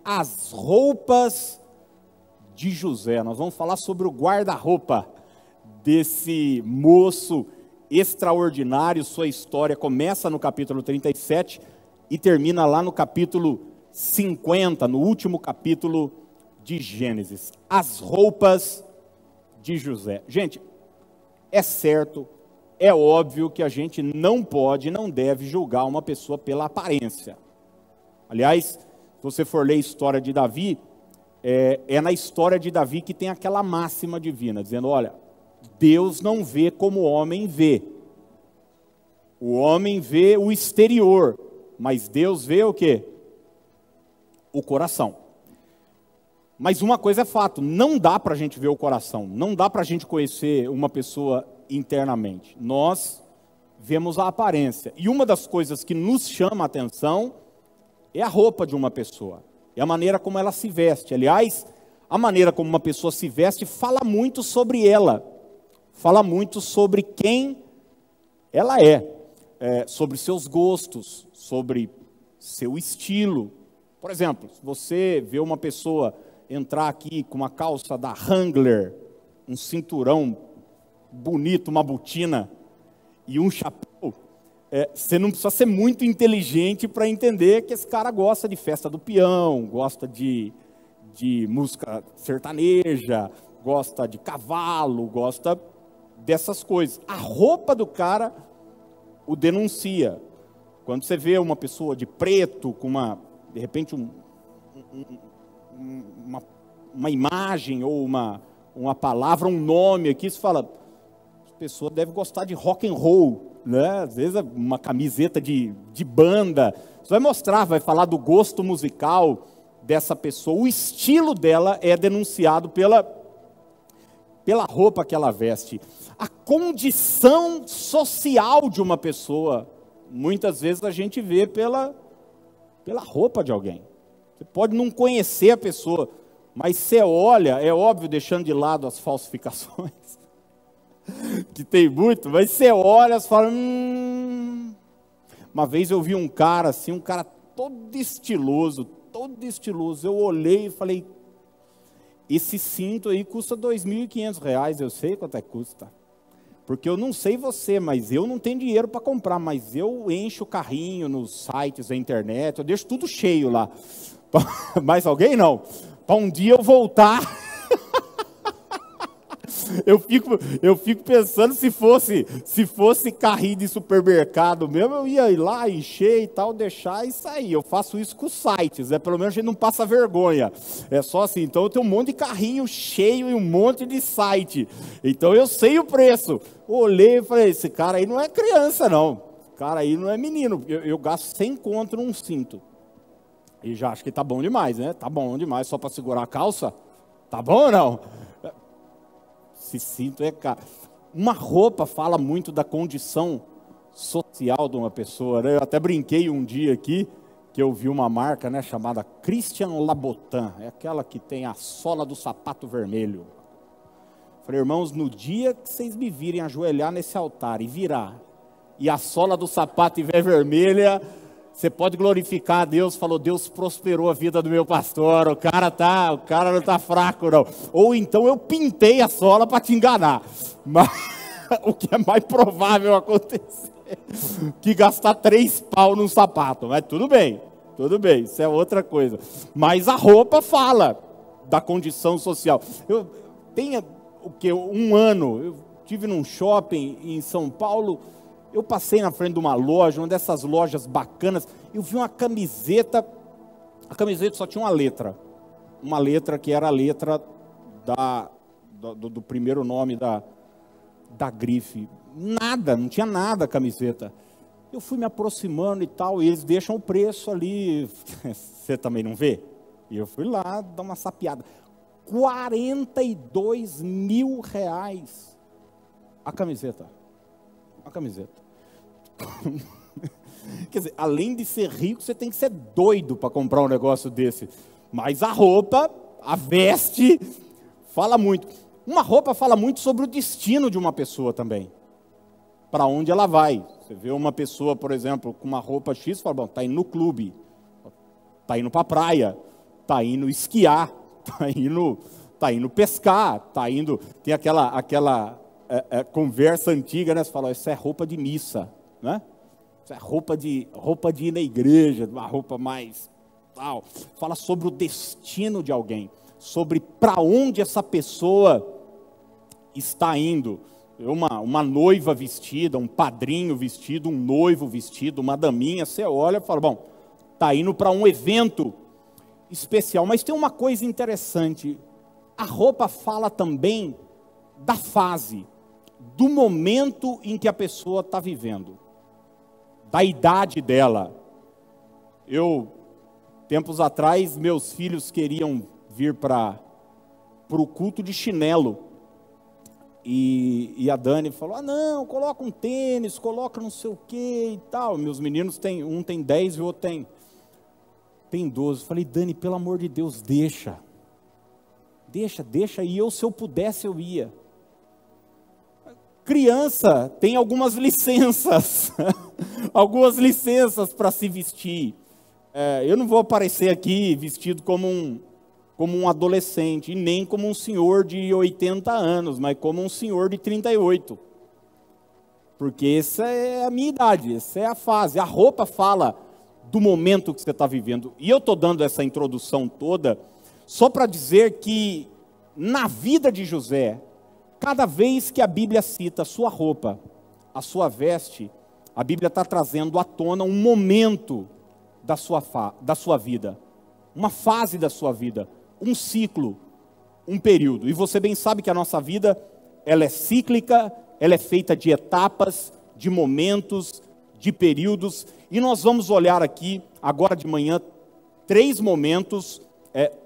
as roupas de José. Nós vamos falar sobre o guarda-roupa desse moço extraordinário. Sua história começa no capítulo 37 e termina lá no capítulo 50, no último capítulo de Gênesis. As roupas de José. Gente, é certo, é óbvio que a gente não pode, não deve julgar uma pessoa pela aparência. Aliás, se você for ler a história de Davi, é na história de Davi que tem aquela máxima divina, dizendo, olha, Deus não vê como o homem vê. O homem vê o exterior, mas Deus vê o quê? O coração. Mas uma coisa é fato, não dá para a gente ver o coração, não dá para a gente conhecer uma pessoa internamente. Nós vemos a aparência. E uma das coisas que nos chama a atenção é a roupa de uma pessoa, é a maneira como ela se veste. Aliás, a maneira como uma pessoa se veste fala muito sobre ela, fala muito sobre quem ela sobre seus gostos, sobre seu estilo. Por exemplo, se você vê uma pessoa entrar aqui com uma calça da Wrangler, um cinturão bonito, uma botina e um chapéu, você não precisa ser muito inteligente para entender que esse cara gosta de festa do peão, gosta de música sertaneja, gosta de cavalo, gosta dessas coisas. A roupa do cara o denuncia. Quando você vê uma pessoa de preto, com de repente uma imagem ou uma palavra, um nome aqui, você fala, a pessoa deve gostar de rock and roll, né? Às vezes uma camiseta de banda. Você vai mostrar, vai falar do gosto musical dessa pessoa. O estilo dela é denunciado pela roupa que ela veste. A condição social de uma pessoa, muitas vezes a gente vê pela roupa de alguém. Você pode não conhecer a pessoa, mas você olha, é óbvio, deixando de lado as falsificações, que tem muito, mas você olha e fala, Uma vez eu vi um cara assim, um cara todo estiloso, eu olhei e falei, esse cinto aí custa R$2.500, eu sei quanto é que custa. Porque eu não sei você, mas eu não tenho dinheiro para comprar, mas eu encho o carrinho nos sites da internet, eu deixo tudo cheio lá. Mais alguém não? Para um dia eu voltar, eu fico pensando se fosse carrinho de supermercado mesmo, eu ia ir lá, encher e tal, deixar e sair. Eu faço isso com os sites, pelo menos a gente não passa vergonha. É só assim, então eu tenho um monte de carrinho cheio e um monte de site. Então eu sei o preço. Olhei e falei, esse cara aí não é criança não, esse cara aí não é menino. Eu gasto 100 conto num cinto. E já acho que tá bom demais, né? Tá bom demais, só para segurar a calça? Tá bom ou não? Esse cinto é caro. Uma roupa fala muito da condição social de uma pessoa, né? Eu até brinquei um dia aqui, que eu vi uma marca, né, chamada Christian Louboutin, é aquela que tem a sola do sapato vermelho. Falei, irmãos, no dia que vocês me virem ajoelhar nesse altar e virar, e a sola do sapato estiver vermelha, você pode glorificar a Deus. Falou, Deus prosperou a vida do meu pastor, o cara não está fraco não. Ou então eu pintei a sola para te enganar, mas o que é mais provável acontecer, que gastar 3 pau num sapato, mas tudo bem, isso é outra coisa. Mas a roupa fala da condição social. Eu tenho um ano, eu estive num shopping em São Paulo. Eu passei na frente de uma loja, uma dessas lojas bacanas, eu vi uma camiseta, a camiseta só tinha uma letra que era a letra do primeiro nome da grife. Nada, não tinha nada a camiseta. Eu fui me aproximando e tal, e eles deixam o preço ali, você também não vê? E eu fui lá dar uma sapiada. R$42.000 a camiseta. Quer dizer, além de ser rico, você tem que ser doido para comprar um negócio desse. Mas a roupa, a veste, fala muito. Uma roupa fala muito sobre o destino de uma pessoa também. Para onde ela vai. Você vê uma pessoa, por exemplo, com uma roupa X, fala, bom, está indo no clube, está indo para a praia, está indo esquiar, está indo pescar, tem aquela conversa antiga, né? Você fala, isso é roupa de missa, né? Isso é roupa de ir na igreja, uma roupa mais tal. Fala sobre o destino de alguém, sobre para onde essa pessoa está indo. Uma noiva vestida, um padrinho vestido, um noivo vestido, uma daminha, você olha e fala, bom, está indo para um evento especial. Mas tem uma coisa interessante, a roupa fala também da fase, do momento em que a pessoa está vivendo, da idade dela. Tempos atrás, meus filhos queriam vir para o culto de chinelo, e a Dani falou, não, coloca um tênis, coloca não sei o que e tal. Meus meninos, um tem 10 e o outro tem 12. Eu falei, Dani, pelo amor de Deus, deixa, e se eu pudesse, eu ia. Criança tem algumas licenças, para se vestir. Eu não vou aparecer aqui vestido como um adolescente, e nem como um senhor de 80 anos, mas como um senhor de 38. Porque essa é a minha idade, essa é a fase. A roupa fala do momento que você está vivendo. E eu estou dando essa introdução toda só para dizer que na vida de José, cada vez que a Bíblia cita a sua roupa, a sua veste, a Bíblia está trazendo à tona um momento da sua vida, uma fase da sua vida, um ciclo, um período. E você bem sabe que a nossa vida, ela é cíclica, ela é feita de etapas, de momentos, de períodos. E nós vamos olhar aqui, agora de manhã, 3 momentos,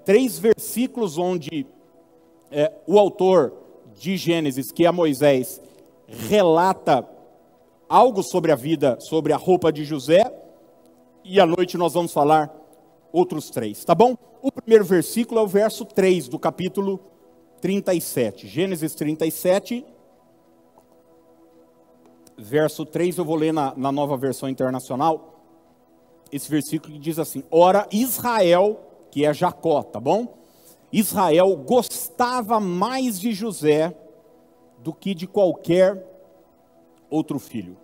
3 versículos onde o autor de Gênesis, que é Moisés, relata algo sobre a vida, sobre a roupa de José, e à noite nós vamos falar outros 3, tá bom? O primeiro versículo é o verso 3 do capítulo 37, Gênesis 37, verso 3, eu vou ler na Nova Versão Internacional, esse versículo que diz assim, ora Israel, que é Jacó, tá bom? Israel gostava mais de José do que de qualquer outro filho,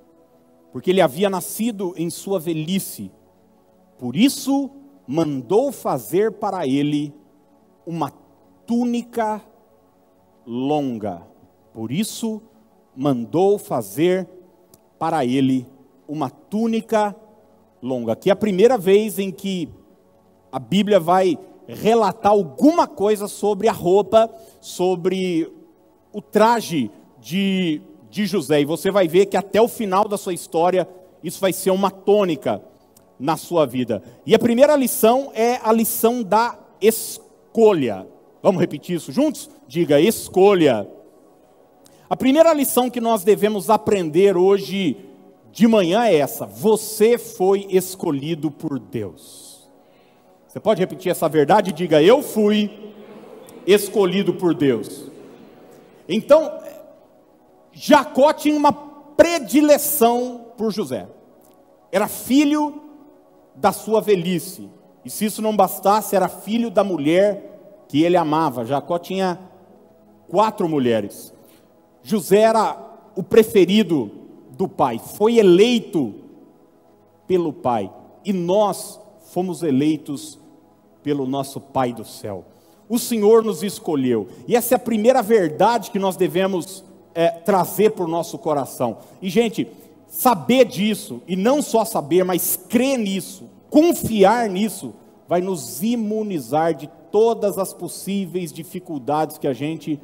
porque ele havia nascido em sua velhice, por isso mandou fazer para ele uma túnica longa. Por isso mandou fazer para ele uma túnica longa. Que é a primeira vez em que a Bíblia vai relatar alguma coisa sobre a roupa, sobre o traje de José. E você vai ver que até o final da sua história, isso vai ser uma tônica na sua vida. E a primeira lição é a lição da escolha. Vamos repetir isso juntos? Diga, escolha. A primeira lição que nós devemos aprender hoje de manhã é essa: você foi escolhido por Deus. Você pode repetir essa verdade? Diga, eu fui escolhido por Deus. Então, Jacó tinha uma predileção por José. Era filho da sua velhice. E se isso não bastasse, era filho da mulher que ele amava. Jacó tinha 4 mulheres. José era o preferido do pai. Foi eleito pelo pai. E nós fomos eleitos pelo nosso Pai do céu. O Senhor nos escolheu. E essa é a primeira verdade que nós devemos trazer para o nosso coração. E gente, saber disso, e não só saber, mas crer nisso, confiar nisso, vai nos imunizar de todas as possíveis dificuldades que a gente,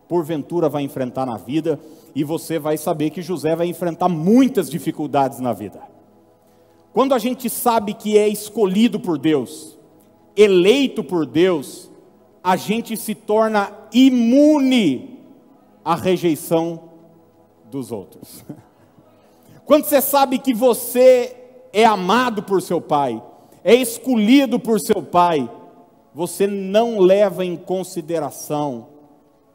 porventura, vai enfrentar na vida. E você vai saber que José vai enfrentar muitas dificuldades na vida. Quando a gente sabe que é escolhido por Deus, eleito por Deus, a gente se torna imune à rejeição dos outros. Quando você sabe que você é amado por seu pai, é escolhido por seu pai, você não leva em consideração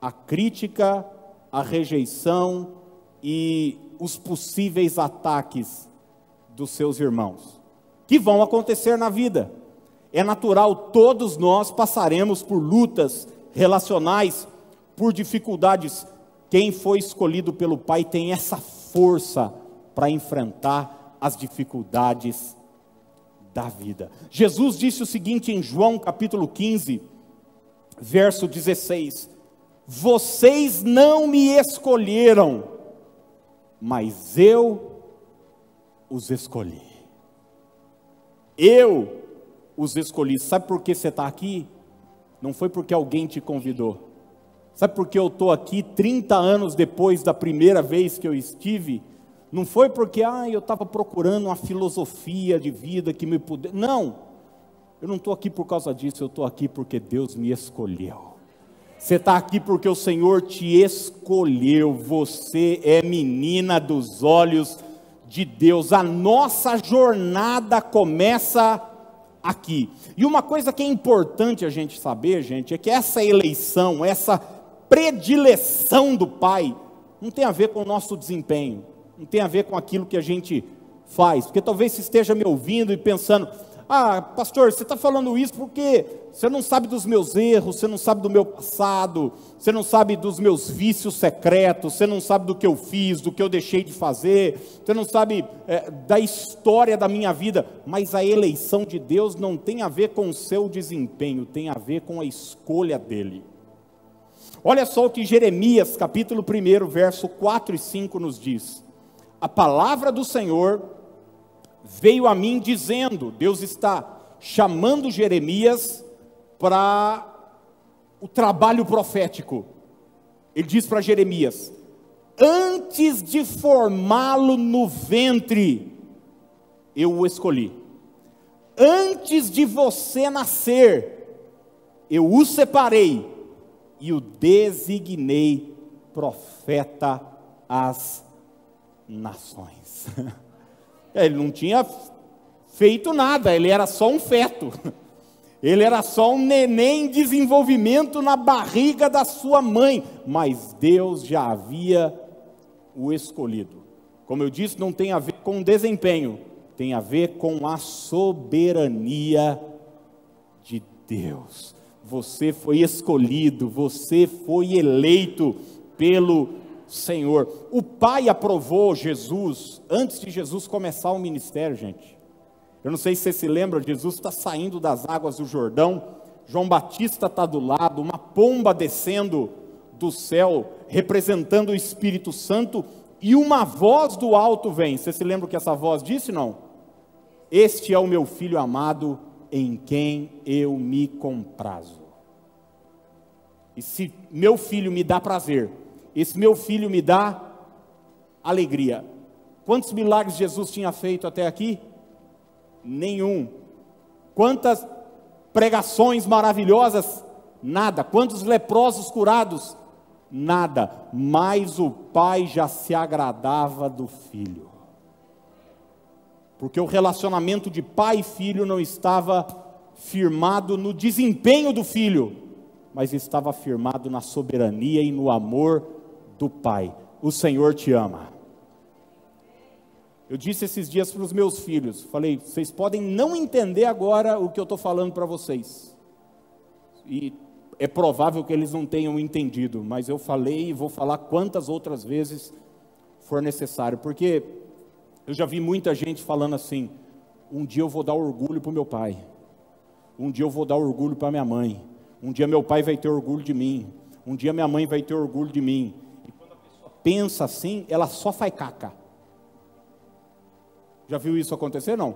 a crítica, a rejeição e os possíveis ataques dos seus irmãos, que vão acontecer na vida. É natural, todos nós passaremos por lutas relacionais, por dificuldades. Quem foi escolhido pelo Pai tem essa força para enfrentar as dificuldades da vida. Jesus disse o seguinte em João capítulo 15, verso 16: vocês não me escolheram, mas eu os escolhi. Eu os escolhi. Sabe por que você está aqui? Não foi porque alguém te convidou. Sabe por que eu estou aqui 30 anos depois da primeira vez que eu estive? Não foi porque eu estava procurando uma filosofia de vida que me pudesse. Não, eu não estou aqui por causa disso, eu estou aqui porque Deus me escolheu. Você está aqui porque o Senhor te escolheu. Você é menina dos olhos de Deus. A nossa jornada começa aqui. E uma coisa que é importante a gente saber, gente, é que essa eleição, essa predileção do Pai, não tem a ver com o nosso desempenho, não tem a ver com aquilo que a gente faz, porque talvez você esteja me ouvindo e pensando: pastor, você está falando isso porque você não sabe dos meus erros, você não sabe do meu passado, você não sabe dos meus vícios secretos, você não sabe do que eu fiz, do que eu deixei de fazer, você não sabe da história da minha vida. Mas a eleição de Deus não tem a ver com o seu desempenho, tem a ver com a escolha dele. Olha só o que Jeremias capítulo 1, verso 4 e 5 nos diz: a palavra do Senhor veio a mim dizendo. Deus está chamando Jeremias para o trabalho profético. Ele diz para Jeremias: antes de formá-lo no ventre, eu o escolhi. Antes de você nascer, eu o separei e o designei profeta às nações. Ele não tinha feito nada, ele era só um feto, ele era só um neném em desenvolvimento na barriga da sua mãe, mas Deus já havia o escolhido. Como eu disse, não tem a ver com desempenho, tem a ver com a soberania de Deus. Você foi escolhido, você foi eleito pelo Senhor. O Pai aprovou Jesus antes de Jesus começar o ministério, gente. Eu não sei se você se lembra, Jesus está saindo das águas do Jordão, João Batista está do lado, uma pomba descendo do céu, representando o Espírito Santo, e uma voz do alto vem. Você se lembra o que essa voz disse, não? Este é o meu filho amado, em quem eu me comprazo. E se meu filho me dá prazer, esse meu filho me dá alegria. Quantos milagres Jesus tinha feito até aqui? Nenhum. Quantas pregações maravilhosas? Nada. Quantos leprosos curados? Nada. Mas o Pai já se agradava do Filho. Porque o relacionamento de pai e filho não estava firmado no desempenho do filho, mas estava firmado na soberania e no amor do Pai. O Senhor te ama. Eu disse esses dias para os meus filhos, falei: vocês podem não entender agora o que eu estou falando para vocês, e é provável que eles não tenham entendido, mas eu falei e vou falar quantas outras vezes for necessário, porque eu já vi muita gente falando assim: um dia eu vou dar orgulho para o meu pai, um dia eu vou dar orgulho para minha mãe, um dia meu pai vai ter orgulho de mim, um dia minha mãe vai ter orgulho de mim. E quando a pessoa pensa assim, ela só faz caca. Já viu isso acontecer, não?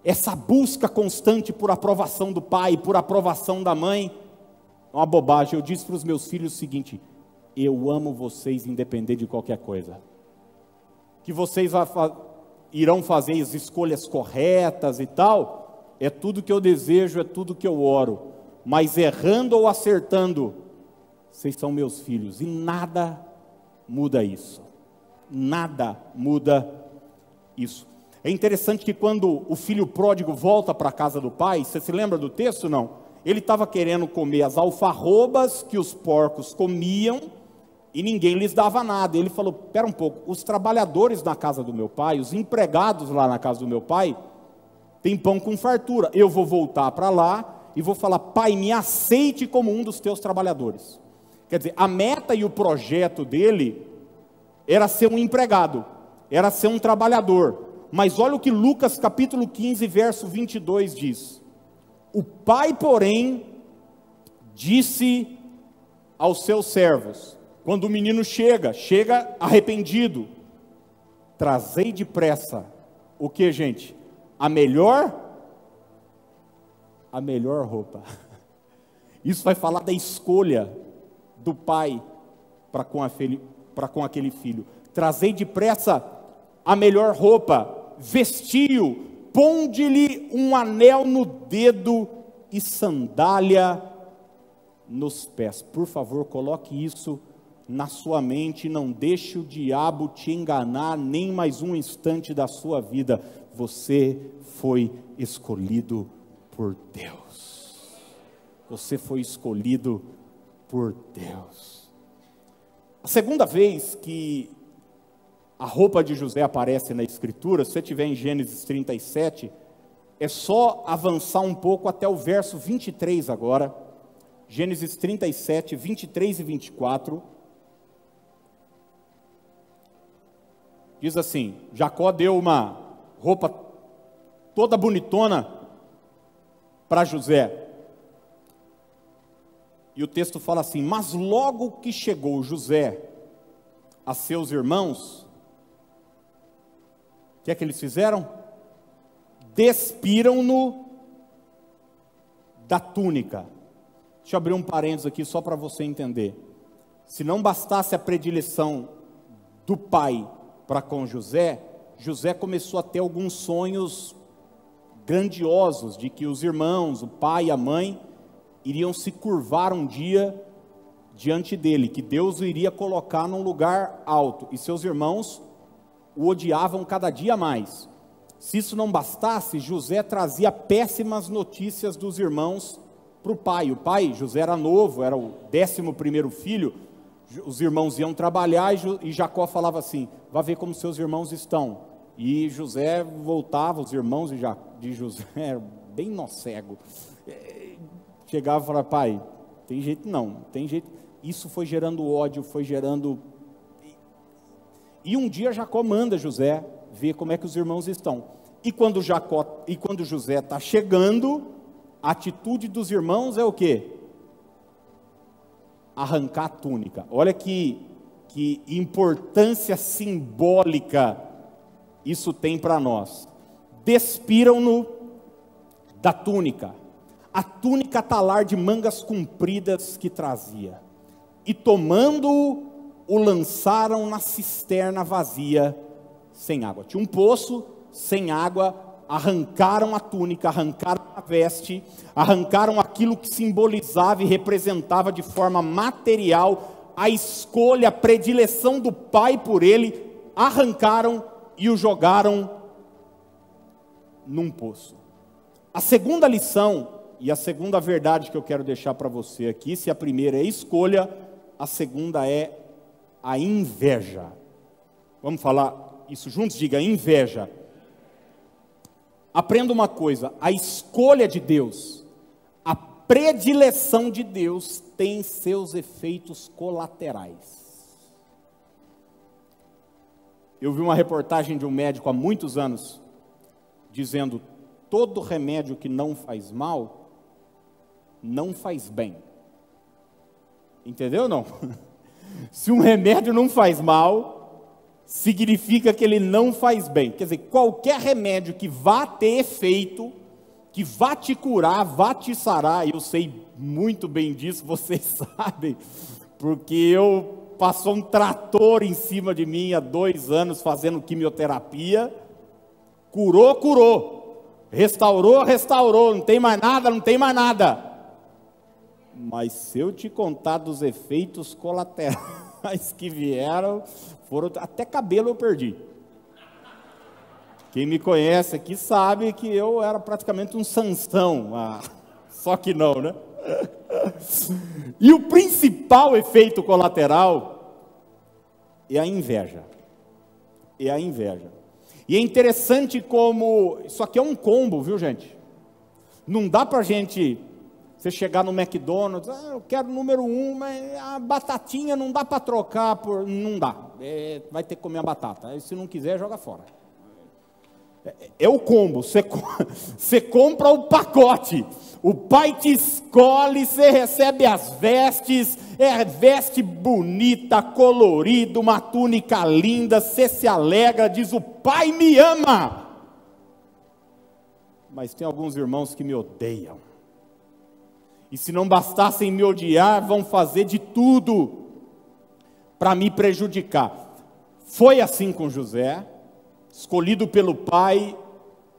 Essa busca constante por aprovação do pai, por aprovação da mãe, é uma bobagem. Eu disse para os meus filhos o seguinte: eu amo vocês independente de qualquer coisa, que vocês irão fazer as escolhas corretas e tal, é tudo que eu desejo, é tudo que eu oro, mas errando ou acertando, vocês são meus filhos, e nada muda isso, nada muda isso. É interessante que quando o filho pródigo volta para a casa do pai, você se lembra do texto, não? Ele estava querendo comer as alfarrobas que os porcos comiam, e ninguém lhes dava nada. Ele falou: espera um pouco, os trabalhadores na casa do meu pai, os empregados lá na casa do meu pai, tem pão com fartura. Eu vou voltar para lá e vou falar: pai, me aceite como um dos teus trabalhadores. Quer dizer, a meta e o projeto dele era ser um empregado, era ser um trabalhador. Mas olha o que Lucas capítulo 15, verso 22 diz: o pai, porém, disse aos seus servos, quando o menino chega arrependido: trazei depressa, o que, gente? A melhor roupa. Isso vai falar da escolha do pai para com aquele filho. Trazei depressa a melhor roupa, vestiu, ponde-lhe um anel no dedo e sandália nos pés. Por favor, coloque isso na sua mente, não deixe o diabo te enganar nem mais um instante da sua vida. Você foi escolhido por Deus. Você foi escolhido por Deus. A segunda vez que a roupa de José aparece na Escritura, se você estiver em Gênesis 37, é só avançar um pouco até o verso 23 agora. Gênesis 37, 23 e 24. Diz assim: Jacó deu uma roupa toda bonitona para José. E o texto fala assim: mas logo que chegou José a seus irmãos, o que é que eles fizeram? Despiram-no da túnica. Deixa eu abrir um parênteses aqui só para você entender. Se não bastasse a predileção do pai para com José, José começou a ter alguns sonhos grandiosos de que os irmãos, o pai e a mãe, iriam se curvar um dia diante dele, que Deus o iria colocar num lugar alto, e seus irmãos o odiavam cada dia mais. Se isso não bastasse, José trazia péssimas notícias dos irmãos para o pai. O pai, José era novo, era o 11º filho, os irmãos iam trabalhar e Jacó falava assim: vá ver como seus irmãos estão. E José voltava, os irmãos de José eram bem nó cego. Chegava e falava: pai, tem jeito não, tem jeito. Isso foi gerando ódio, foi gerando... E um dia Jacó manda José ver como é que os irmãos estão. E quando José está chegando, a atitude dos irmãos é o quê? Arrancar a túnica. Olha que importância simbólica isso tem para nós. Despiram-no da túnica, a túnica talar de mangas compridas que trazia, e tomando-o, o lançaram na cisterna vazia, sem água. Tinha um poço sem água, arrancaram a túnica, arrancaram a veste, arrancaram aquilo que simbolizava e representava de forma material a escolha, a predileção do pai por ele, arrancaram e o jogaram num poço. A segunda lição e a segunda verdade que eu quero deixar para você aqui, se a primeira é escolha, a segunda é a inveja. Vamos falar isso juntos? Diga: inveja. Aprenda uma coisa: a escolha de Deus, a predileção de Deus tem seus efeitos colaterais. Eu vi uma reportagem de um médico há muitos anos, dizendo: todo remédio que não faz mal, não faz bem. Entendeu ou não? Se um remédio não faz mal, significa que ele não faz bem. Quer dizer, qualquer remédio que vá ter efeito, que vá te curar, vá te sarar, eu sei muito bem disso, vocês sabem, porque passou um trator em cima de mim há 2 anos fazendo quimioterapia, curou, restaurou, não tem mais nada. Mas se eu te contar dos efeitos colaterais que vieram, até cabelo eu perdi. Quem me conhece aqui sabe que eu era praticamente um Sansão, só que não, né? E o principal efeito colateral é a inveja. E é interessante como, isso aqui é um combo, viu gente? Não dá para gente, você chegar no McDonald's, eu quero o número 1, mas a batatinha não dá para trocar, não dá, vai ter que comer a batata, aí se não quiser, joga fora. É o combo, você compra o pacote, o pai te escolhe, você recebe as vestes, veste bonita, colorida, uma túnica linda, você se alegra, diz: o pai me ama. Mas tem alguns irmãos que me odeiam, e se não bastassem me odiar, vão fazer de tudo para me prejudicar. Foi assim com José, escolhido pelo pai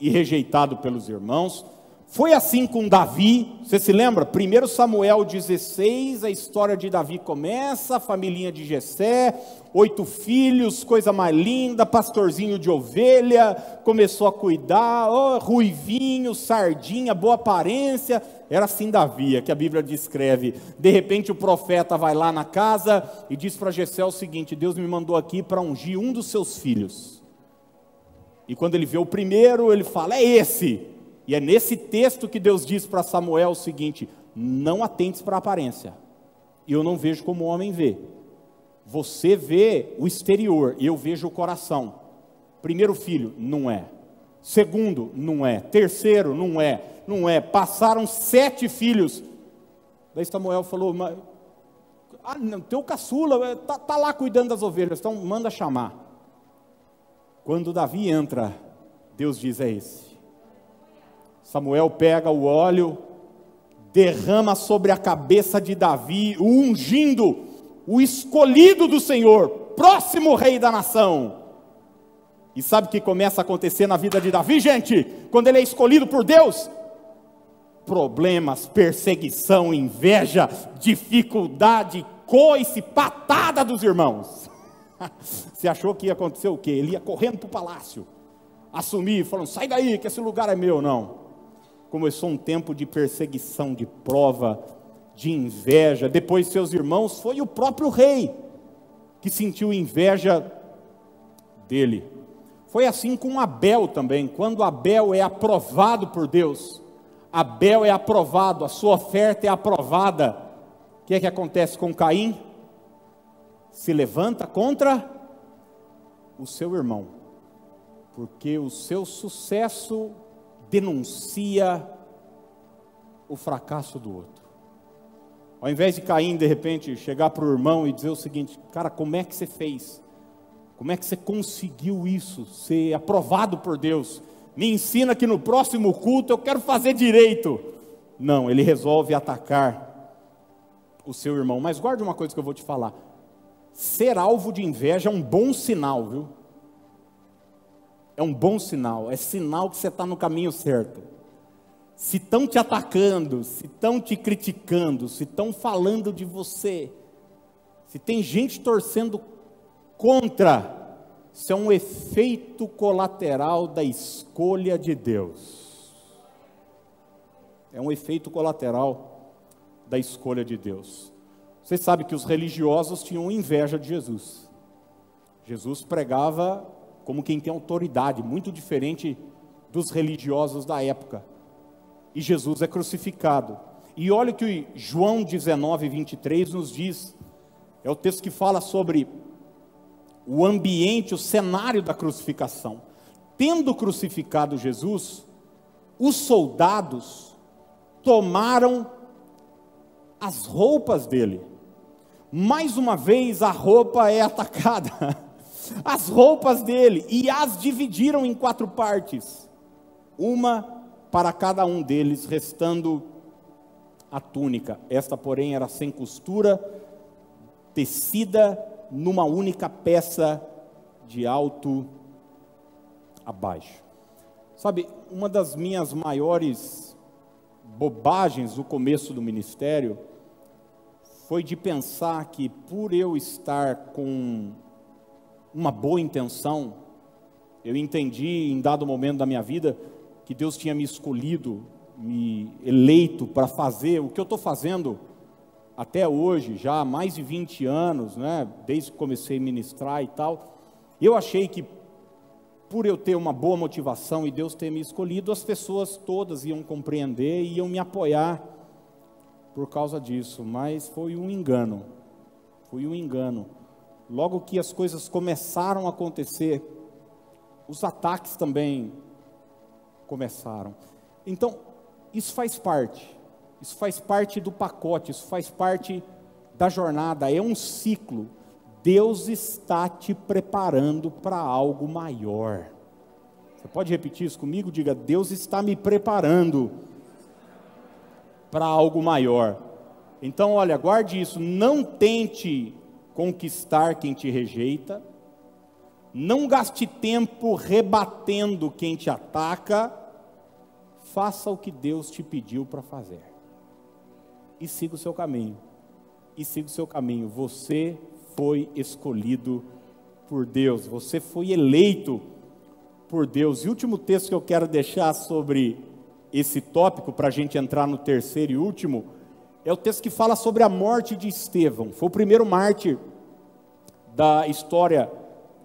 e rejeitado pelos irmãos. Foi assim com Davi, você se lembra? 1 Samuel 16, a história de Davi começa, a família de Jessé, 8 filhos, coisa mais linda, pastorzinho de ovelha, começou a cuidar, ruivinho, sardinha, boa aparência, era assim Davi, que a Bíblia descreve. De repente o profeta vai lá na casa e diz para Jessé o seguinte: Deus me mandou aqui para ungir um dos seus filhos. E quando ele vê o primeiro, ele fala: é esse. E é nesse texto que Deus diz para Samuel o seguinte: não atentes para a aparência, eu não vejo como o homem vê. Você vê o exterior, eu vejo o coração. Primeiro filho, não é. Segundo, não é. Terceiro, não é. Não é. Passaram 7 filhos. Daí Samuel falou: não, teu caçula está lá cuidando das ovelhas, então manda chamar. Quando Davi entra, Deus diz: é esse. Samuel pega o óleo, derrama sobre a cabeça de Davi, o ungindo, o escolhido do Senhor, próximo rei da nação. E sabe o que começa a acontecer na vida de Davi, gente? Quando ele é escolhido por Deus? Problemas, perseguição, inveja, dificuldade, coice, patada dos irmãos. Você achou que ia acontecer o quê? Ele ia correndo para o palácio, assumir, falando: sai daí que esse lugar é meu. Não. Começou um tempo de perseguição, de prova, de inveja. Depois seus irmãos, foi o próprio rei que sentiu inveja dele. Foi assim com Abel também. Quando Abel é aprovado por Deus, Abel é aprovado, a sua oferta é aprovada, o que é que acontece com Caim? Se levanta contra o seu irmão, porque o seu sucesso denuncia o fracasso do outro. Ao invés de Caim, de repente, chegar para o irmão e dizer o seguinte: cara, como é que você fez? Como é que você conseguiu isso? Ser aprovado por Deus? Me ensina que no próximo culto eu quero fazer direito. Não, ele resolve atacar o seu irmão. Mas guarde uma coisa que eu vou te falar: ser alvo de inveja é um bom sinal, viu? É um bom sinal, é sinal que você está no caminho certo. Se estão te atacando, se estão te criticando, se estão falando de você, se tem gente torcendo contra, isso é um efeito colateral da escolha de Deus. É um efeito colateral da escolha de Deus. Você sabe que os religiosos tinham inveja de Jesus. Jesus pregava como quem tem autoridade, muito diferente dos religiosos da época. E Jesus é crucificado. E olha o que João 19, 23 nos diz. É o texto que fala sobre o ambiente, o cenário da crucificação. Tendo crucificado Jesus, os soldados tomaram as roupas dele. Mais uma vez a roupa é atacada. As roupas dele, e as dividiram em 4 partes, uma para cada um deles, restando a túnica. Esta, porém, era sem costura, tecida numa única peça de alto a baixo. Sabe, uma das minhas maiores bobagens no começo do ministério foi de pensar que, por eu estar com uma boa intenção, eu entendi em dado momento da minha vida que Deus tinha me escolhido, me eleito para fazer o que eu estou fazendo até hoje, já há mais de 20 anos, né, desde que comecei a ministrar e tal. Eu achei que por eu ter uma boa motivação e Deus ter me escolhido, as pessoas todas iam compreender e iam me apoiar por causa disso, mas foi um engano, Logo que as coisas começaram a acontecer, os ataques também começaram. Então, isso faz parte do pacote, isso faz parte da jornada, é um ciclo. Deus está te preparando para algo maior. Você pode repetir isso comigo? Diga: Deus está me preparando para algo maior. Então, olha, guarde isso, não tente conquistar quem te rejeita, não gaste tempo rebatendo quem te ataca, faça o que Deus te pediu para fazer, e siga o seu caminho, você foi escolhido por Deus, você foi eleito por Deus. E o último texto que eu quero deixar sobre esse tópico, para a gente entrar no terceiro e último, é o texto que fala sobre a morte de Estevão. Foi o primeiro mártir da história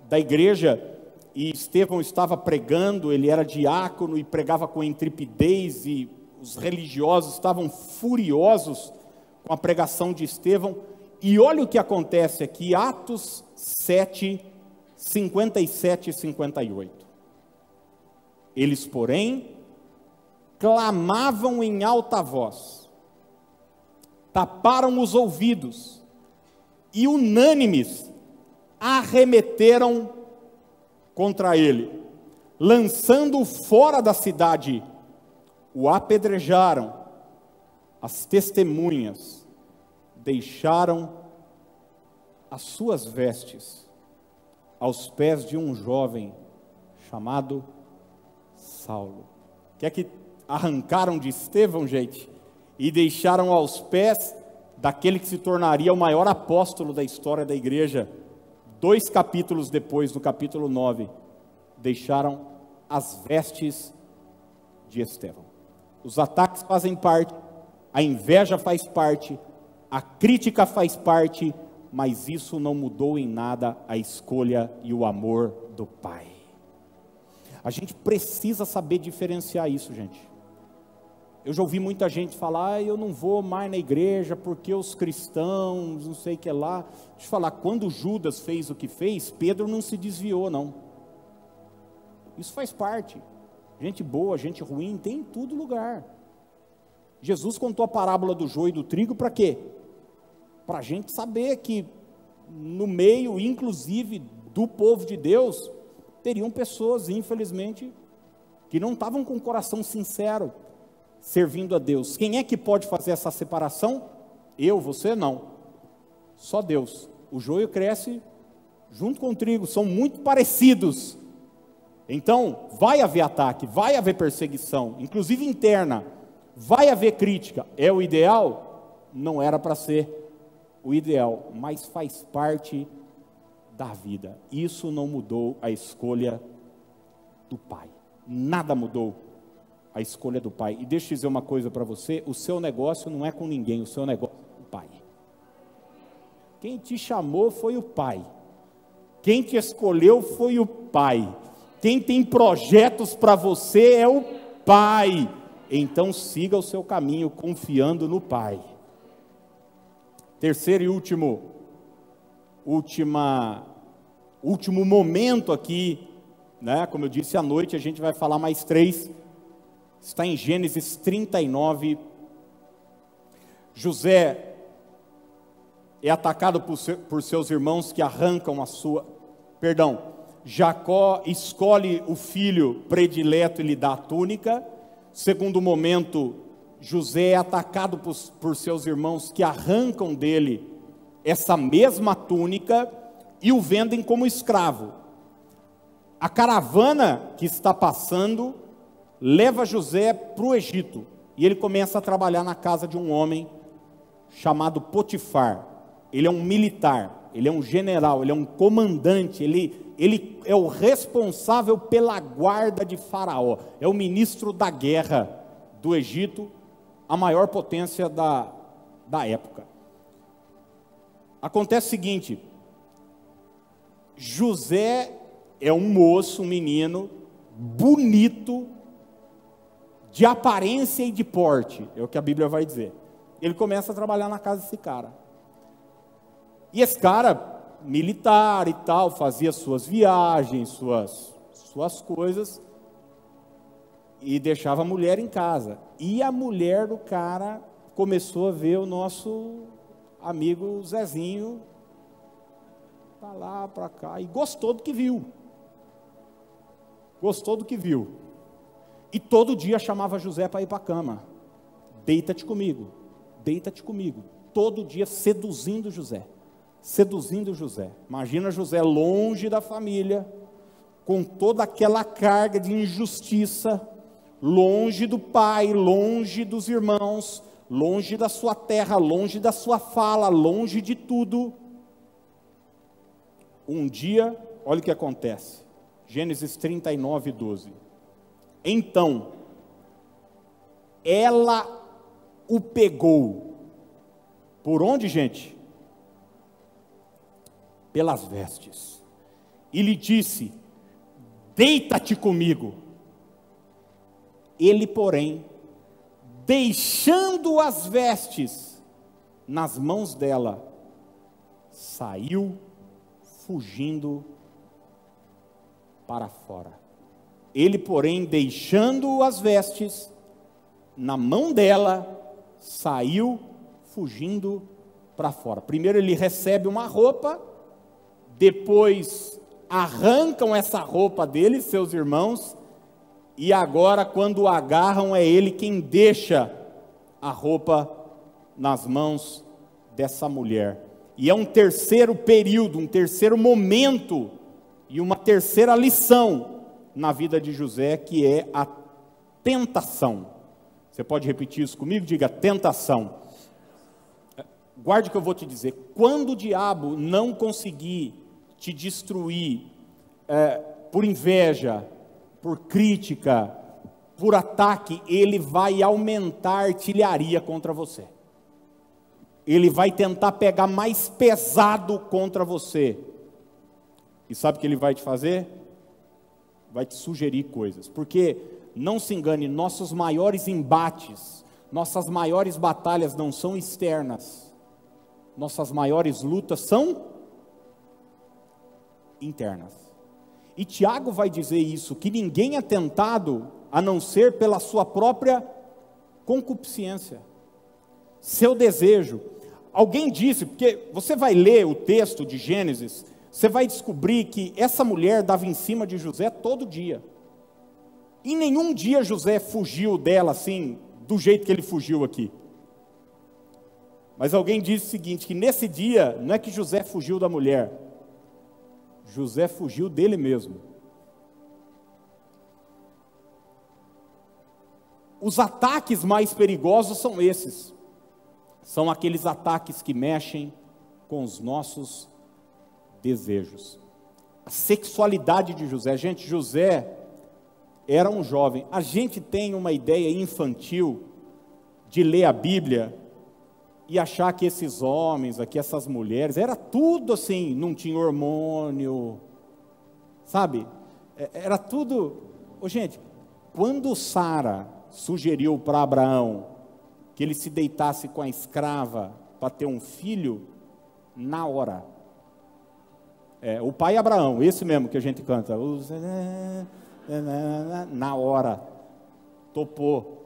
da igreja, e Estevão estava pregando, ele era diácono e pregava com intrepidez, e os religiosos estavam furiosos com a pregação de Estevão. E olha o que acontece aqui, Atos 7, 57 e 58. Eles, porém, clamavam em alta voz, taparam os ouvidos, e unânimes arremeteram contra ele, lançando-o fora da cidade, o apedrejaram. As testemunhas deixaram as suas vestes aos pés de um jovem chamado Saulo. Que é que arrancaram de Estevão, gente, e deixaram aos pés daquele que se tornaria o maior apóstolo da história da igreja. 2 capítulos depois, no capítulo 9, deixaram as vestes de Estevão. Os ataques fazem parte, a inveja faz parte, a crítica faz parte, mas isso não mudou em nada a escolha e o amor do Pai. A gente precisa saber diferenciar isso, gente. Eu já ouvi muita gente falar: eu não vou mais na igreja porque os cristãos, não sei o que lá. Deixa eu falar, quando Judas fez o que fez, Pedro não se desviou, não. Isso faz parte. Gente boa, gente ruim, tem em todo lugar. Jesus contou a parábola do joio e do trigo para quê? Para a gente saber que no meio, inclusive, do povo de Deus, teriam pessoas, infelizmente, que não estavam com o coração sincero, servindo a Deus. Quem é que pode fazer essa separação? Eu, você, não. Só Deus. O joio cresce junto com o trigo, são muito parecidos. Então, vai haver ataque, vai haver perseguição, inclusive interna, vai haver crítica. É o ideal? Não era para ser o ideal, mas faz parte da vida. Isso não mudou a escolha do Pai. Nada mudou a escolha do Pai. E deixa eu dizer uma coisa para você: o seu negócio não é com ninguém, o seu negócio é com o Pai. Quem te chamou foi o Pai. Quem te escolheu foi o Pai. Quem tem projetos para você é o Pai. Então siga o seu caminho confiando no Pai. Terceiro e último momento aqui, né? Como eu disse, à noite a gente vai falar mais 3. Está em Gênesis 39. José é atacado por seus irmãos que arrancam a sua... Jacó escolhe o filho predileto e lhe dá a túnica. Segundo momento, José é atacado por seus irmãos que arrancam dele essa mesma túnica e o vendem como escravo. A caravana que está passando leva José para o Egito, e ele começa a trabalhar na casa de um homem chamado Potifar. Ele é um militar, ele é um general, ele é um comandante, ele é o responsável pela guarda de Faraó, é o ministro da guerra do Egito, a maior potência da época. Acontece o seguinte: José é um moço, um menino, bonito, de aparência e de porte, é o que a Bíblia vai dizer. Ele começa a trabalhar na casa desse cara. E esse cara, militar e tal, fazia suas viagens, suas coisas, e deixava a mulher em casa. E a mulher do cara começou a ver o nosso amigo Zezinho, para lá, para cá, e gostou do que viu. Gostou do que viu. E todo dia chamava José para ir para a cama. Deita-te comigo, deita-te comigo. Todo dia seduzindo José. Seduzindo José. Imagina José longe da família, com toda aquela carga de injustiça, longe do pai, longe dos irmãos, longe da sua terra, longe da sua fala, longe de tudo. Um dia, olha o que acontece. Gênesis 39, 12. Então, ela o pegou. Por onde, gente? Pelas vestes. E lhe disse: deita-te comigo. Ele, porém, deixando as vestes nas mãos dela, saiu fugindo para fora. Ele, porém, deixando as vestes na mão dela, saiu fugindo para fora. Primeiro ele recebe uma roupa, depois arrancam essa roupa dele, seus irmãos, e agora quando o agarram é ele quem deixa a roupa nas mãos dessa mulher. E é um terceiro período, um terceiro momento e uma terceira lição na vida de José, que é a tentação. Você pode repetir isso comigo? Diga: tentação. Guarde o que eu vou te dizer. Quando o diabo não conseguir te destruir por inveja, por crítica, por ataque, ele vai aumentar a artilharia contra você. Ele vai tentar pegar mais pesado contra você. E sabe o que ele vai te fazer? Vai te sugerir coisas. Porque, não se engane, nossos maiores embates, nossas maiores batalhas não são externas. Nossas maiores lutas são internas. E Tiago vai dizer isso, que ninguém é tentado a não ser pela sua própria concupiscência, seu desejo. Alguém disse, porque você vai ler o texto de Gênesis, você vai descobrir que essa mulher dava em cima de José todo dia. E nenhum dia José fugiu dela assim, do jeito que ele fugiu aqui. Mas alguém disse o seguinte, que nesse dia, não é que José fugiu da mulher, José fugiu dele mesmo. Os ataques mais perigosos são esses. São aqueles ataques que mexem com os nossos desejos. A sexualidade de José. Gente, José era um jovem. A gente tem uma ideia infantil de ler a Bíblia e achar que esses homens aqui, essas mulheres, era tudo assim, não tinha hormônio, sabe? Era tudo... Gente, quando Sara sugeriu para Abraão que ele se deitasse com a escrava para ter um filho, na hora. O pai Abraão, esse mesmo que a gente canta, na hora, topou.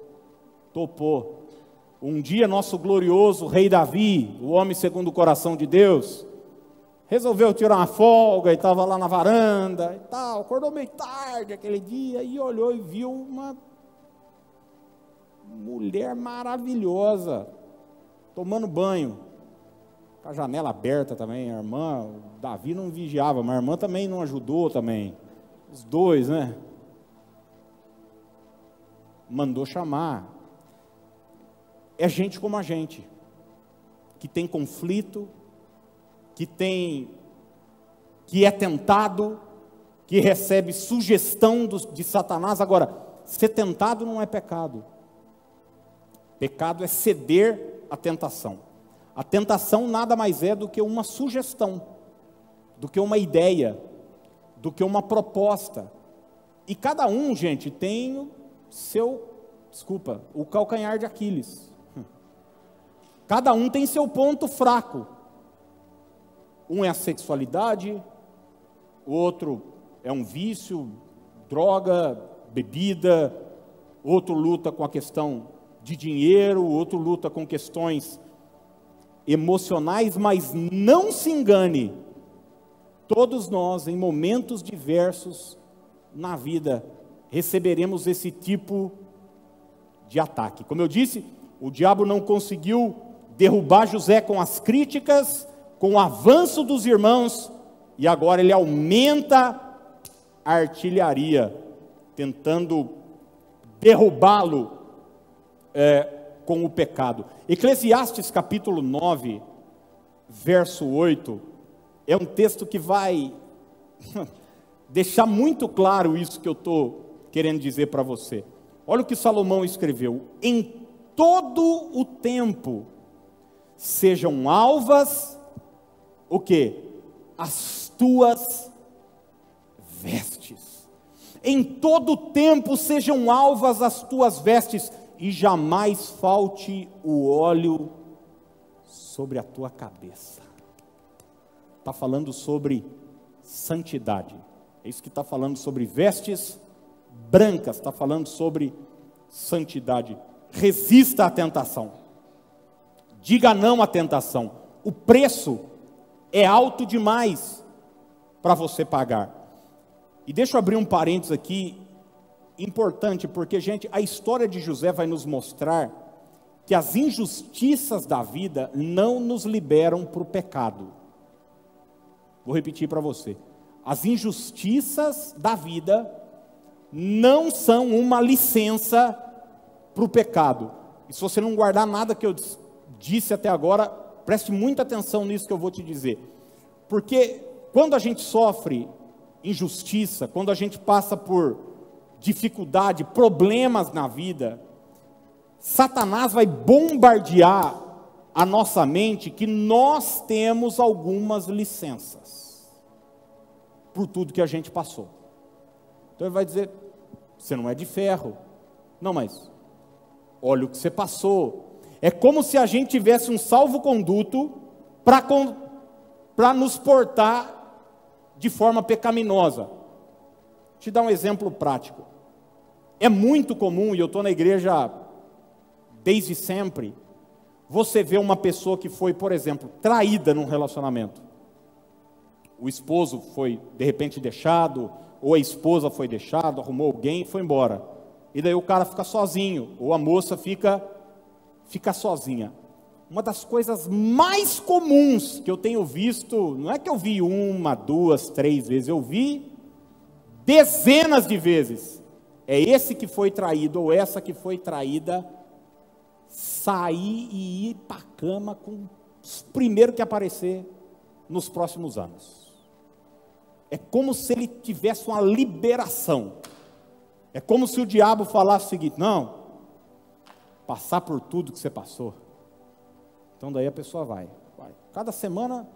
Um dia nosso glorioso rei Davi, o homem segundo o coração de Deus, resolveu tirar uma folga e estava lá na varanda e tal, acordou meio tarde aquele dia e olhou e viu uma mulher maravilhosa, tomando banho, com a janela aberta também. A irmã, o Davi não vigiava, mas a irmã também não ajudou também, os dois, né? Mandou chamar. É gente como a gente, que tem conflito, que é tentado, que recebe sugestão de Satanás. Agora, ser tentado não é pecado. Pecado é ceder à tentação. A tentação nada mais é do que uma sugestão, do que uma ideia, do que uma proposta. E cada um, gente, tem o seu, o calcanhar de Aquiles. Cada um tem seu ponto fraco. Um é a sexualidade, o outro é um vício, droga, bebida, outro luta com a questão de dinheiro, outro luta com questões emocionais, mas não se engane, todos nós, em momentos diversos na vida, receberemos esse tipo de ataque. Como eu disse, o diabo não conseguiu derrubar José com as críticas, com o avanço dos irmãos, e agora ele aumenta a artilharia, tentando derrubá-lo com o pecado. Eclesiastes capítulo 9, verso 8, é um texto que vai deixar muito claro isso que eu estou querendo dizer para você. Olha o que Salomão escreveu: em todo o tempo sejam alvas, o quê? As tuas vestes. Em todo o tempo sejam alvas as tuas vestes, e jamais falte o óleo sobre a tua cabeça. Está falando sobre santidade. É isso que está falando sobre vestes brancas, está falando sobre santidade. Resista à tentação. Diga não à tentação. O preço é alto demais para você pagar. E deixa eu abrir um parênteses aqui, importante, porque, gente, a história de José vai nos mostrar que as injustiças da vida não nos liberam para o pecado. Vou repetir para você. As injustiças da vida não são uma licença para o pecado. E se você não guardar nada que eu disse até agora, preste muita atenção nisso que eu vou te dizer. Porque quando a gente sofre injustiça, quando a gente passa por dificuldade, problemas na vida, Satanás vai bombardear a nossa mente que nós temos algumas licenças por tudo que a gente passou. Então ele vai dizer: você não é de ferro. Não, mas olha o que você passou. É como se a gente tivesse um salvo-conduto para nos portar de forma pecaminosa. Vou te dar um exemplo prático. É muito comum, e eu estou na igreja desde sempre, você vê uma pessoa que foi, por exemplo, traída num relacionamento. O esposo foi, de repente, deixado, ou a esposa foi deixada, arrumou alguém e foi embora. E daí o cara fica sozinho, ou a moça fica sozinha. Uma das coisas mais comuns que eu tenho visto, não é que eu vi uma, duas, três vezes, eu vi dezenas de vezes. É esse que foi traído, ou essa que foi traída, sair e ir para a cama com o primeiro que aparecer nos próximos anos. É como se ele tivesse uma liberação. É como se o diabo falasse o seguinte: não, passar por tudo que você passou. Então daí a pessoa vai. Cada semana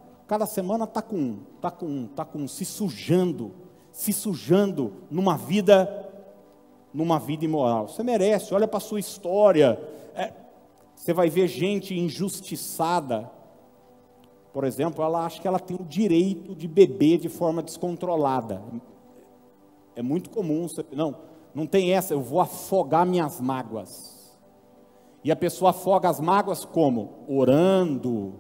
está com um, se sujando numa vida imoral. Você merece, olha para a sua história. Você vai ver gente injustiçada. Por exemplo, ela acha que ela tem o direito de beber de forma descontrolada. É muito comum. Não tem essa, eu vou afogar minhas mágoas. E a pessoa afoga as mágoas como? Orando,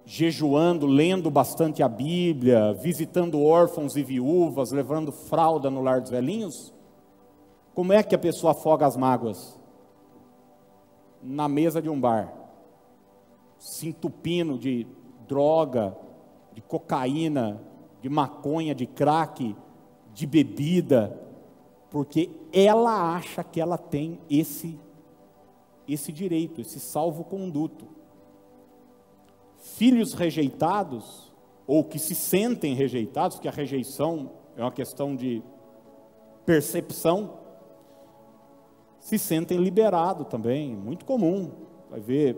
jejuando, lendo bastante a Bíblia, visitando órfãos e viúvas, levando fralda no lar dos velhinhos. Como é que a pessoa afoga as mágoas? Na mesa de um bar, se entupindo de droga, de cocaína, de maconha, de crack, de bebida, porque ela acha que ela tem esse direito, esse salvo-conduto. Filhos rejeitados, ou que se sentem rejeitados, porque a rejeição é uma questão de percepção, se sentem liberados também, muito comum. Vai ver,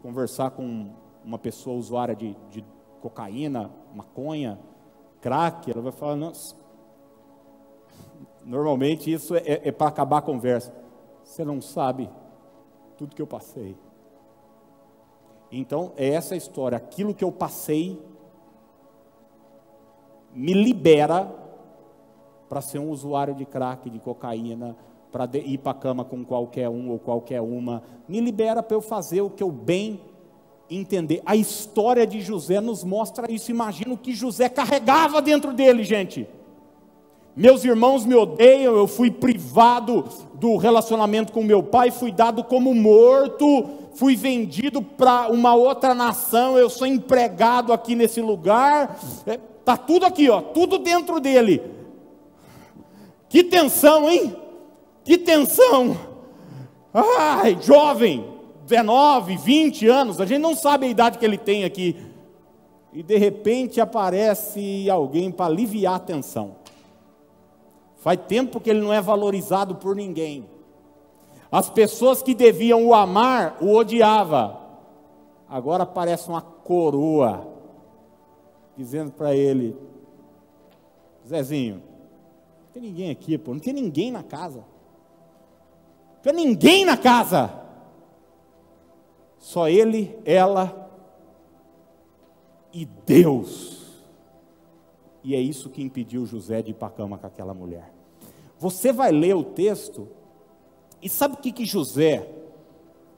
conversar com uma pessoa usuária de cocaína, maconha, crack, ela vai falar, nossa, normalmente isso é para acabar a conversa. Você não sabe tudo que eu passei. Então, é essa a história. Aquilo que eu passei me libera para ser um usuário de crack, de cocaína, para ir para a cama com qualquer um ou qualquer uma. Me libera para eu fazer o que eu bem entender. A história de José nos mostra isso. Imagina o que José carregava dentro dele, gente. Meus irmãos me odeiam, eu fui privado do relacionamento com meu pai, fui dado como morto, fui vendido para uma outra nação, eu sou empregado aqui nesse lugar, está tudo aqui, ó, tudo dentro dele. Que tensão, hein? Que tensão! Ai, jovem, 19, 20 anos, a gente não sabe a idade que ele tem aqui, e de repente aparece alguém para aliviar a tensão. Faz tempo que ele não é valorizado por ninguém. As pessoas que deviam o amar, o odiavam. Agora aparece uma coroa, dizendo para ele, Zezinho, não tem ninguém aqui, pô, não tem ninguém na casa. Não tem ninguém na casa. Só ele, ela e Deus. E é isso que impediu José de ir para a cama com aquela mulher. Você vai ler o texto, e sabe o que José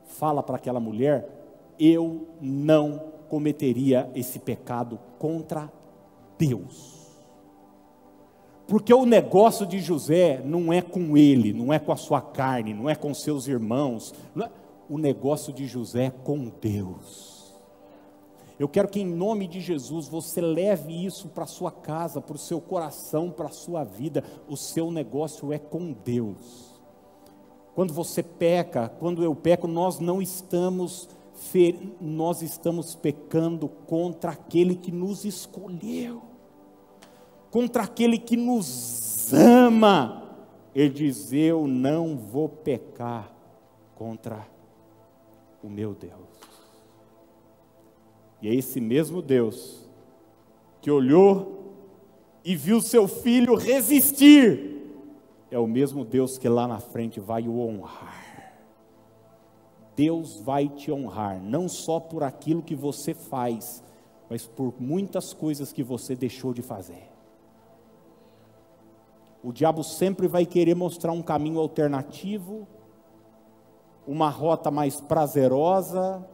fala para aquela mulher? Eu não cometeria esse pecado contra Deus. Porque o negócio de José não é com ele, não é com a sua carne, não é com seus irmãos. O negócio de José é com Deus. Eu quero que em nome de Jesus você leve isso para a sua casa, para o seu coração, para a sua vida. O seu negócio é com Deus. Quando você peca, quando eu peco, nós estamos pecando contra aquele que nos escolheu, contra aquele que nos ama. Ele diz, eu não vou pecar contra o meu Deus. E é esse mesmo Deus que olhou e viu seu filho resistir, é o mesmo Deus que lá na frente vai o honrar. Deus vai te honrar, não só por aquilo que você faz, mas por muitas coisas que você deixou de fazer. O diabo sempre vai querer mostrar um caminho alternativo, uma rota mais prazerosa,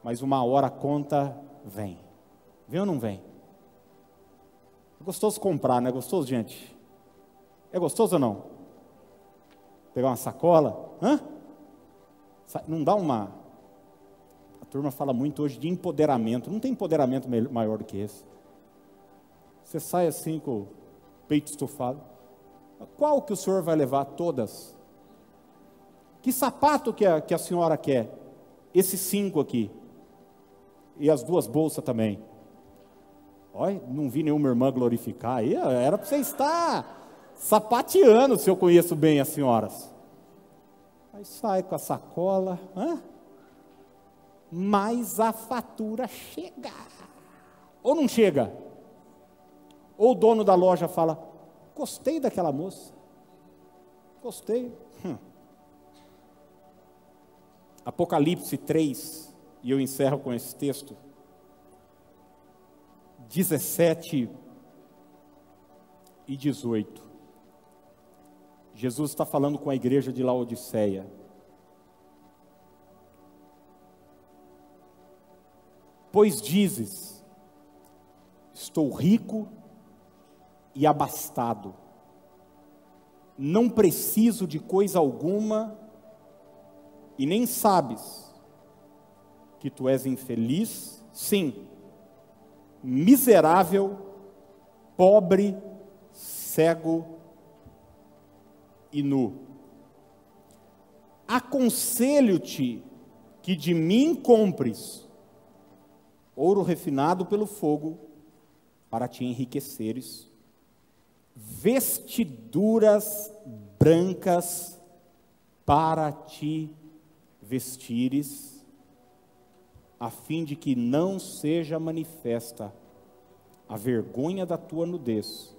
mas uma hora a conta vem. Vem ou não vem? É gostoso comprar, não é gostoso, gente? É gostoso ou não? Pegar uma sacola? Hã? Não dá uma... A turma fala muito hoje de empoderamento. Não tem empoderamento maior do que esse. Você sai assim com o peito estufado. Qual que o senhor vai levar? Todas. Que sapato que a senhora quer? Esses 5 aqui. E as 2 bolsas também. Olha, não vi nenhuma irmã glorificar aí. Era para você estar sapateando, se eu conheço bem as senhoras. Aí sai com a sacola. Mas a fatura chega. Ou não chega? Ou o dono da loja fala, gostei daquela moça. Gostei. Apocalipse 3, e eu encerro com esse texto, 17 e 18. Jesus está falando com a igreja de Laodiceia. Pois dizes, estou rico e abastado, não preciso de coisa alguma, e nem sabes que tu és infeliz, sim, miserável, pobre, cego e nu. Aconselho-te que de mim compres ouro refinado pelo fogo, para te enriqueceres, vestiduras brancas para te vestires, a fim de que não seja manifesta a vergonha da tua nudez,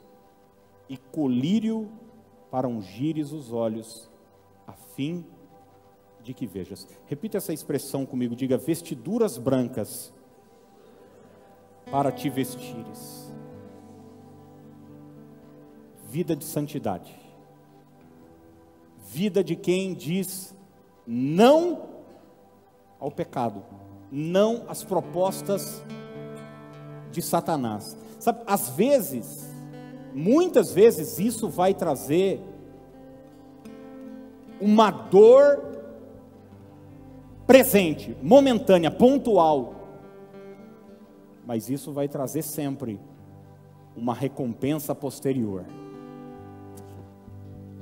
e colírio para ungires os olhos, a fim de que vejas. Repita essa expressão comigo, diga: vestiduras brancas para te vestires. Vida de santidade. Vida de quem diz não ao pecado, não às propostas de Satanás. Sabe, às vezes, muitas vezes, isso vai trazer uma dor presente, momentânea, pontual, mas isso vai trazer sempre uma recompensa posterior.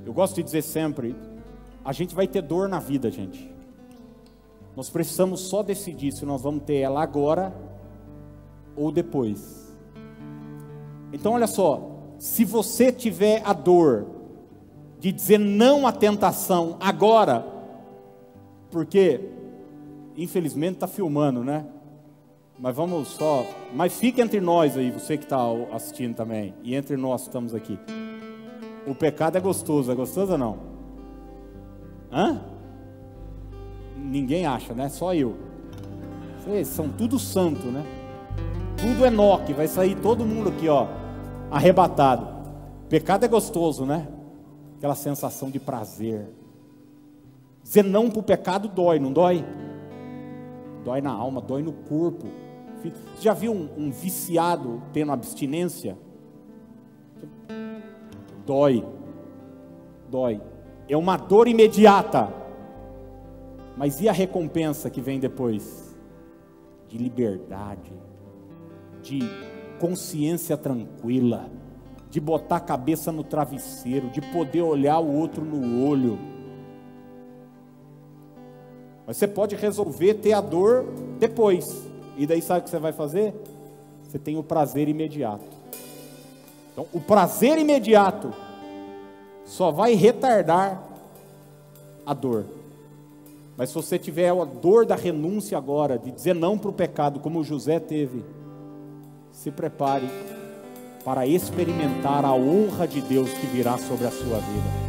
Eu gosto de dizer sempre, a gente vai ter dor na vida, gente. Nós precisamos só decidir se nós vamos ter ela agora ou depois. Então olha só, se você tiver a dor de dizer não à tentação agora, porque infelizmente está filmando, né? Mas fica entre nós aí, você que está assistindo também, e entre nós que estamos aqui. O pecado é gostoso ou não? Hã? Ninguém acha, né? Só eu. Vocês são tudo santo, né? Tudo Enoque, vai sair todo mundo aqui, ó, arrebatado. Pecado é gostoso, né? Aquela sensação de prazer. Dizer não para o pecado dói, não dói? Dói na alma, dói no corpo. Você já viu um viciado tendo abstinência? Dói. É uma dor imediata. Mas e a recompensa que vem depois? De liberdade, de consciência tranquila, de botar a cabeça no travesseiro, de poder olhar o outro no olho. Mas você pode resolver ter a dor depois. E daí sabe o que você vai fazer? Você tem o prazer imediato. Então, o prazer imediato só vai retardar a dor. Mas se você tiver a dor da renúncia agora, de dizer não para o pecado, como José teve, se prepare para experimentar a honra de Deus que virá sobre a sua vida.